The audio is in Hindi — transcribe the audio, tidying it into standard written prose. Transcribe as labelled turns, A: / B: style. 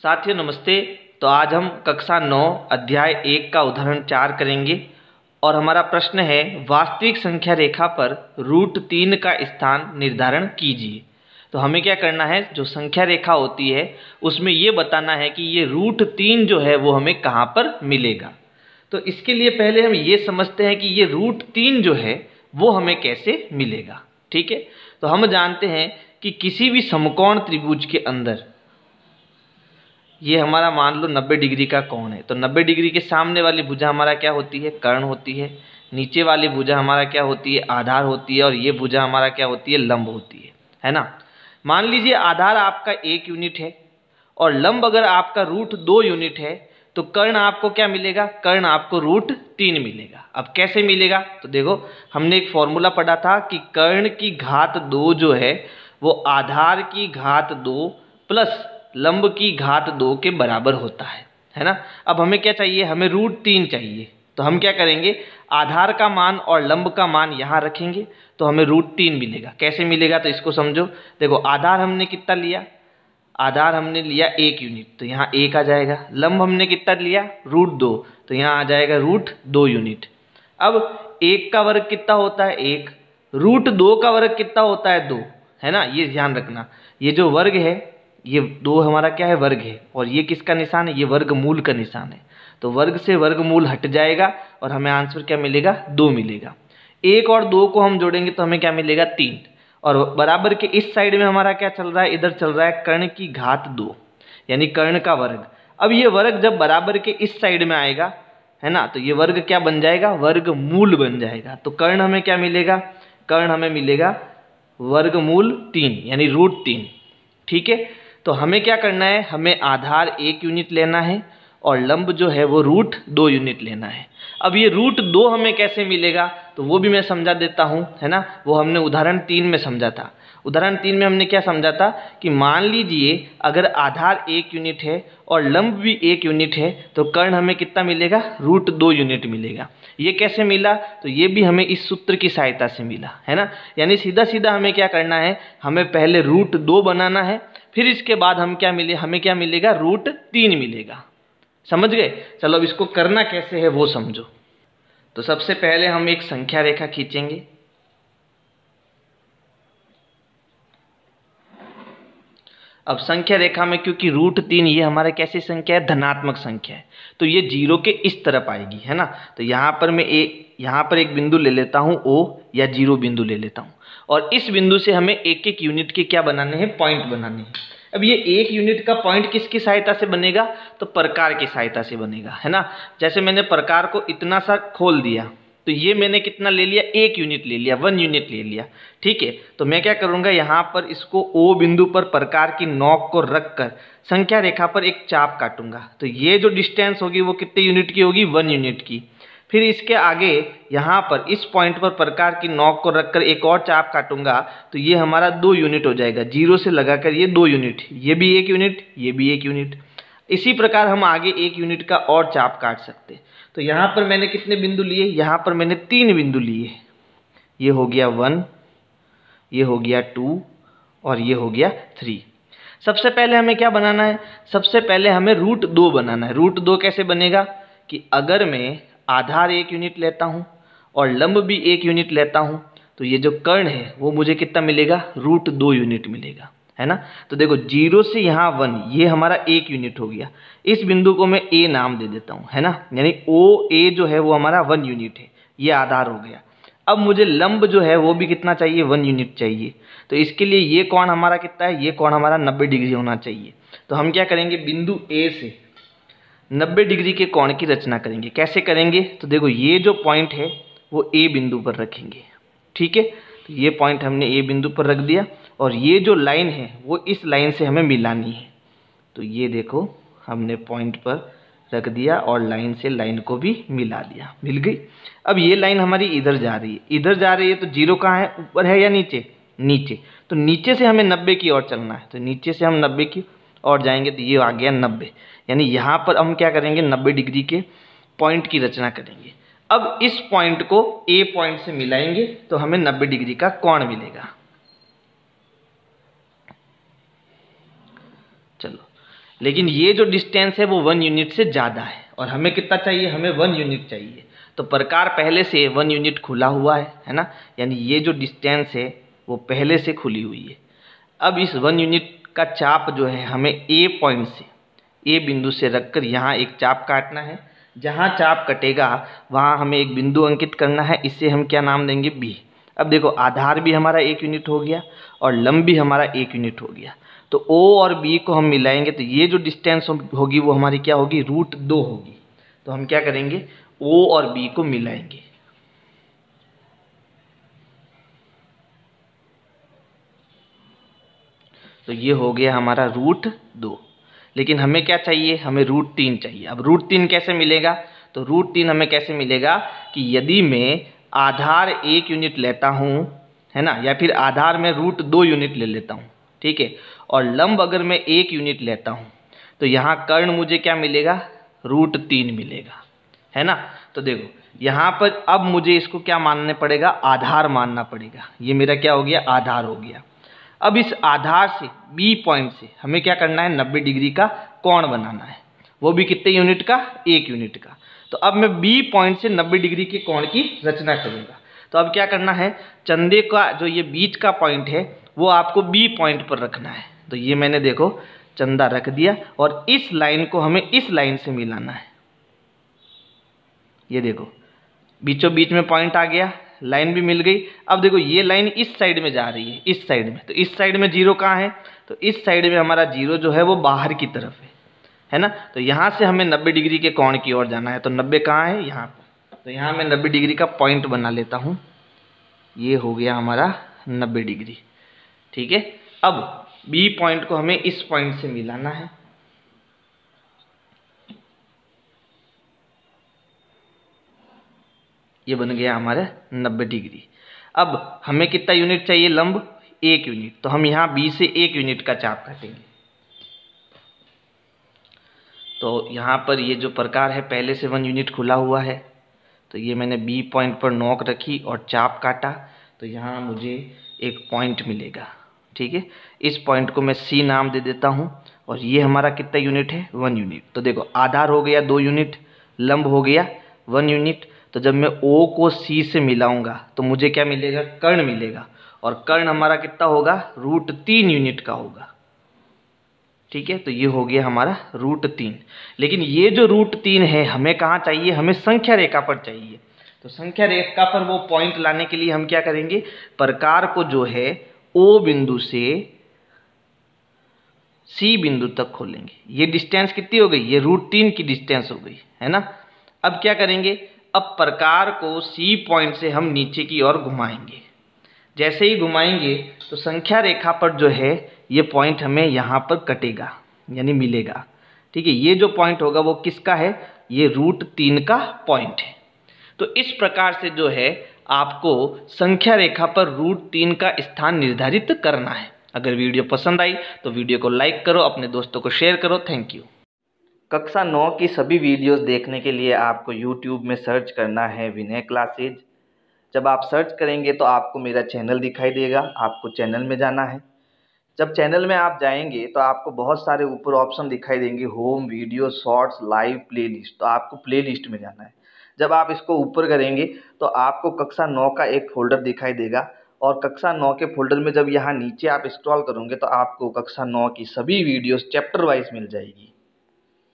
A: साथियों नमस्ते। तो आज हम कक्षा 9 अध्याय 1 का उदाहरण 4 करेंगे और हमारा प्रश्न है वास्तविक संख्या रेखा पर √3 का स्थान निर्धारण कीजिए। तो हमें क्या करना है, जो संख्या रेखा होती है उसमें ये बताना है कि ये √3 जो है वो हमें कहाँ पर मिलेगा। तो इसके लिए पहले हम ये समझते हैं कि ये √3 जो है वो हमें कैसे मिलेगा। ठीक है, तो हम जानते हैं कि किसी भी समकोण त्रिभुज के अंदर ये हमारा मान लो 90 डिग्री का कोण है, तो 90 डिग्री के सामने वाली भुजा हमारा क्या होती है, कर्ण होती है। नीचे वाली भुजा हमारा क्या होती है, आधार होती है। और ये भुजा हमारा क्या होती है, लंब होती है ना। मान लीजिए आधार आपका 1 यूनिट है और लंब अगर आपका √2 यूनिट है, तो कर्ण आपको क्या मिलेगा, कर्ण आपको √3 मिलेगा। अब कैसे मिलेगा, तो देखो हमने एक फॉर्मूला पढ़ा था कि कर्ण की घात 2 जो है वो आधार की घात 2 प्लस लंब की घात 2 के बराबर होता है ना। अब हमें क्या चाहिए, हमें √3 चाहिए। तो हम क्या करेंगे, आधार का मान और लंब का मान यहाँ रखेंगे तो हमें √3 मिलेगा। कैसे मिलेगा, तो इसको समझो। देखो आधार हमने कितना लिया, आधार हमने लिया 1 यूनिट, तो यहाँ 1 आ जाएगा। लंब हमने कितना लिया, √2, तो यहाँ आ जाएगा √2 यूनिट। अब 1 का वर्ग कितना होता है, 1। √2 का वर्ग कितना होता है, 2, है ना। ये ध्यान रखना, ये जो वर्ग है ये 2 हमारा क्या है, वर्ग है। और ये किसका निशान है, ये वर्गमूल का निशान है। तो वर्ग से वर्गमूल हट जाएगा और हमें आंसर क्या मिलेगा, 2 मिलेगा। 1 और 2 को हम जोड़ेंगे तो हमें क्या मिलेगा, 3। और बराबर के इस साइड में हमारा क्या चल रहा है, इधर चल रहा है कर्ण की घात 2 यानी कर्ण का वर्ग। अब ये वर्ग जब बराबर के इस साइड में आएगा, है ना, तो ये वर्ग क्या बन जाएगा, वर्गमूल बन जाएगा। तो कर्ण हमें क्या मिलेगा, कर्ण हमें मिलेगा वर्गमूल 3 यानी √3। ठीक है, तो हमें क्या करना है, हमें आधार 1 यूनिट लेना है और लंब जो है वो √2 यूनिट लेना है। अब ये √2 हमें कैसे मिलेगा, तो वो भी मैं समझा देता हूँ, है ना। वो हमने उदाहरण 3 में समझा था। उदाहरण 3 में हमने क्या समझा था कि मान लीजिए अगर आधार 1 यूनिट है और लंब भी 1 यूनिट है, तो कर्ण हमें कितना मिलेगा, √2 यूनिट मिलेगा। ये कैसे मिला, तो ये भी हमें इस सूत्र की सहायता से मिला, है ना। यानी सीधा सीधा हमें क्या करना है, हमें पहले √2 बनाना है, फिर इसके बाद हम क्या मिले, हमें क्या मिलेगा, √3 मिलेगा। समझ गए। चलो अब इसको करना कैसे है वो समझो। तो सबसे पहले हम एक संख्या रेखा खींचेंगे। अब संख्या रेखा में क्योंकि √3 ये हमारा कैसी संख्या है, धनात्मक संख्या है, तो ये 0 के इस तरफ आएगी, है ना। तो यहाँ पर मैं यहाँ पर एक बिंदु ले लेता हूँ O या 0 बिंदु ले लेता हूँ और इस बिंदु से हमें 1-1 यूनिट के क्या बनाने हैं, पॉइंट बनाने हैं। अब ये 1 यूनिट का पॉइंट किसकी सहायता से बनेगा, तो प्रकार की सहायता से बनेगा, है ना। जैसे मैंने प्रकार को इतना सा खोल दिया तो ये मैंने कितना ले लिया, 1 यूनिट ले लिया, 1 यूनिट ले लिया। ठीक है, तो मैं क्या करूँगा, यहाँ पर इसको O बिंदु पर प्रकार की नोक को रखकर संख्या रेखा पर एक चाप काटूंगा। तो ये जो डिस्टेंस होगी वो कितने यूनिट की होगी, 1 यूनिट की। फिर इसके आगे यहाँ पर इस पॉइंट पर प्रकार की नोक को रखकर एक और चाप काटूंगा, तो ये हमारा 2 यूनिट हो जाएगा। 0 से लगाकर ये 2 यूनिट, ये भी 1 यूनिट, ये भी 1 यूनिट। इसी प्रकार हम आगे 1 यूनिट का और चाप काट सकते। तो यहाँ पर मैंने कितने बिंदु लिए, यहाँ पर मैंने 3 बिंदु लिए। ये हो गया 1, ये हो गया 2 और ये हो गया 3। सबसे पहले हमें क्या बनाना है, सबसे पहले हमें √2 बनाना है। √2 कैसे बनेगा कि अगर मैं आधार 1 यूनिट लेता हूँ और लंब भी 1 यूनिट लेता हूँ, तो ये जो कर्ण है वो मुझे कितना मिलेगा, √2 यूनिट मिलेगा, है ना। तो देखो 0 से यहाँ 1, ये हमारा 1 यूनिट हो गया। इस बिंदु को मैं A नाम दे देता हूँ, है ना, यानी OA जो है वो हमारा 1 यूनिट है, ये आधार हो गया। अब मुझे लंब जो है वो भी कितना चाहिए, 1 यूनिट चाहिए। तो इसके लिए ये कोण हमारा कितना है, ये कोण हमारा 90 डिग्री होना चाहिए। तो हम क्या करेंगे, बिंदु A से 90 डिग्री के कोण की रचना करेंगे। कैसे करेंगे, तो देखो ये जो पॉइंट है वो A बिंदु पर रखेंगे। ठीक है, तो ये पॉइंट हमने A बिंदु पर रख दिया और ये जो लाइन है वो इस लाइन से हमें मिलानी है। तो ये देखो हमने पॉइंट पर रख दिया और लाइन से लाइन को भी मिला दिया, मिल गई। अब ये लाइन हमारी इधर जा रही है, इधर जा रही है, तो 0 कहाँ है, ऊपर है या नीचे, नीचे। तो नीचे से हमें 90 की ओर चलना है, तो नीचे से हम 90 की ओर जाएंगे तो ये आ गया 90। यानी यहाँ पर हम क्या करेंगे, 90 डिग्री के पॉइंट की रचना करेंगे। अब इस पॉइंट को A पॉइंट से मिलाएंगे तो हमें 90 डिग्री का कोण मिलेगा। चलो लेकिन ये जो डिस्टेंस है वो 1 यूनिट से ज़्यादा है और हमें कितना चाहिए, हमें 1 यूनिट चाहिए। तो प्रकार पहले से 1 यूनिट खुला हुआ है ना, यानी ये जो डिस्टेंस है वो पहले से खुली हुई है। अब इस 1 यूनिट का चाप जो है हमें ए पॉइंट से, ए बिंदु से रखकर यहाँ एक चाप काटना है। जहाँ चाप कटेगा वहाँ हमें एक बिंदु अंकित करना है, इसे हम क्या नाम देंगे, बी। अब देखो आधार भी हमारा 1 यूनिट हो गया और लंब भी हमारा 1 यूनिट हो गया। तो ओ और बी को हम मिलाएंगे तो ये जो डिस्टेंस होगी वो हमारी क्या होगी, √2 होगी। तो हम क्या करेंगे, ओ और बी को मिलाएंगे। तो ये हो गया हमारा √2। लेकिन हमें क्या चाहिए, हमें √3 चाहिए। अब √3 कैसे मिलेगा, तो √3 हमें कैसे मिलेगा कि यदि मैं आधार 1 यूनिट लेता हूँ, है ना, या फिर आधार में √2 यूनिट ले लेता हूँ, ठीक है, और लंब अगर मैं 1 यूनिट लेता हूँ तो यहाँ कर्ण मुझे क्या मिलेगा, √3 मिलेगा, है ना। तो देखो यहाँ पर अब मुझे इसको क्या मानना पड़ेगा, आधार मानना पड़ेगा। ये मेरा क्या हो गया, आधार हो गया। अब इस आधार से बी पॉइंट से हमें क्या करना है, 90 डिग्री का कोण बनाना है, वो भी कितने यूनिट का, 1 यूनिट का। तो अब मैं बी पॉइंट से 90 डिग्री के कोण की रचना करूंगा। तो अब क्या करना है, चंदे का जो ये बीच का पॉइंट है वो आपको बी पॉइंट पर रखना है। तो ये मैंने देखो चंदा रख दिया और इस लाइन को हमें इस लाइन से मिलाना है। ये देखो बीचों बीच में पॉइंट आ गया, लाइन भी मिल गई। अब देखो ये लाइन इस साइड में जा रही है, इस साइड में, तो इस साइड में 0 कहाँ है, तो इस साइड में हमारा 0 जो है वो बाहर की तरफ है ना। तो यहाँ से हमें 90 डिग्री के कोण की ओर जाना है। तो 90 कहाँ है, यहाँ पर। तो यहाँ मैं 90 डिग्री का पॉइंट बना लेता हूँ। ये हो गया हमारा 90 डिग्री, ठीक है। अब बी पॉइंट को हमें इस पॉइंट से मिलाना है। ये बन गया हमारा 90 डिग्री। अब हमें कितना यूनिट चाहिए, लंब 1 यूनिट। तो हम यहाँ बी से 1 यूनिट का चाप काटेंगे। तो यहाँ पर ये जो प्रकार है पहले से 1 यूनिट खुला हुआ है। तो ये मैंने बी पॉइंट पर नोक रखी और चाप काटा, तो यहाँ मुझे एक पॉइंट मिलेगा, ठीक है। इस पॉइंट को मैं सी नाम दे देता हूँ और ये हमारा कितना यूनिट है, 1 यूनिट। तो देखो आधार हो गया 2 यूनिट, लंब हो गया 1 यूनिट। तो जब मैं ओ को सी से मिलाऊंगा तो मुझे क्या मिलेगा, कर्ण मिलेगा। और कर्ण हमारा कितना होगा, √3 यूनिट का होगा, ठीक है। तो ये हो गया हमारा √3। लेकिन ये जो √3 है हमें कहाँ चाहिए, हमें संख्या रेखा पर चाहिए। तो संख्या रेखा पर वो पॉइंट लाने के लिए हम क्या करेंगे, प्रकार को जो है ओ बिंदु से सी बिंदु तक खोलेंगे। ये डिस्टेंस कितनी हो गई, ये √3 की डिस्टेंस हो गई, है ना। अब क्या करेंगे, अब प्रकार को सी पॉइंट से हम नीचे की ओर घुमाएंगे। जैसे ही घुमाएंगे तो संख्या रेखा पर जो है ये पॉइंट हमें यहाँ पर कटेगा, यानी मिलेगा, ठीक है। ये जो पॉइंट होगा वो किसका है, ये √3 का पॉइंट है। तो इस प्रकार से जो है आपको संख्या रेखा पर √3 का स्थान निर्धारित करना है। अगर वीडियो पसंद आई तो वीडियो को लाइक करो, अपने दोस्तों को शेयर करो। Thank you. कक्षा 9 की सभी वीडियोस देखने के लिए आपको YouTube में सर्च करना है विनय क्लासेज। जब आप सर्च करेंगे तो आपको मेरा चैनल दिखाई देगा, आपको चैनल में जाना है। जब चैनल में आप जाएंगे तो आपको बहुत सारे ऊपर ऑप्शन दिखाई देंगे, home, video, shorts, live, playlist. तो आपको प्लेलिस्ट में जाना है। जब आप इसको ऊपर करेंगे तो आपको कक्षा 9 का एक फोल्डर दिखाई देगा और कक्षा 9 के फोल्डर में जब यहाँ नीचे आप स्क्रॉल करोगे तो आपको कक्षा 9 की सभी वीडियोस चैप्टर वाइज मिल जाएगी।